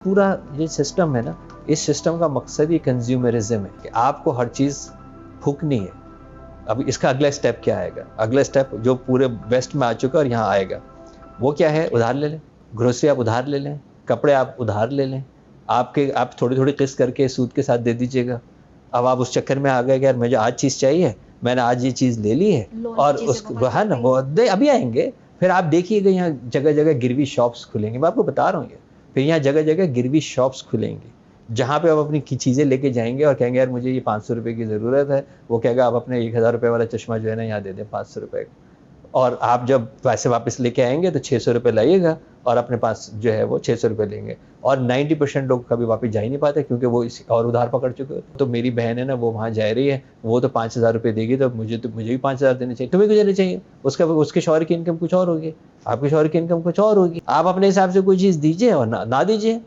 पूरा ये सिस्टम है ना, इस सिस्टम का मकसद ही कंज्यूमरिज्म है कि आपको हर चीज़ फूकनी है। अब इसका अगला स्टेप क्या आएगा? अगला स्टेप जो पूरे वेस्ट में आ चुका है और यहाँ आएगा, वो क्या है? उधार ले लें, ग्रोसरी आप उधार ले लें, कपड़े आप उधार ले लें, आप थोड़ी-थोड़ी किस्त करके सूद के साथ दे दीजिएगा। अब आप उस चक्कर में आ गए कि यार मुझे आज चीज़ चाहिए, मैंने आज ये चीज़ ले ली है और उसको है ना वो अभी आएँगे। फिर आप देखिएगा यहाँ जगह-जगह गिरवी शॉप्स खुलेंगे, मैं आपको बता रहा हूँ ये। फिर यहाँ जगह-जगह गिरवी शॉप्स खुलेंगी, जहाँ पे आप अपनी चीज़ें लेके जाएँगे और कहेंगे यार मुझे ये ₹500 की ज़रूरत है। वो कहेगा आप अपने ₹1000 वाला चश्मा जो है ना यहाँ दे दें ₹500 का। और आप जब पैसे वापस लेके आएँगे तो ₹600 लाइएगा और अपने पास जो है वो ₹600 लेंगे। और 90% लोग कभी वापस जा ही नहीं पाते क्योंकि वो इस और उधार पकड़ चुके हो। तो मेरी बहन है ना वो वहाँ जा रही है, वो तो ₹5000 देगी तो मुझे भी 5000 देने चाहिए, तुम्हें क्यों देने चाहिए? उसके शौहर की इनकम कुछ और होगी, आपके शौहर की इनकम कुछ और होगी। आप अपने हिसाब से कोई चीज़ दीजिए और ना दीजिए।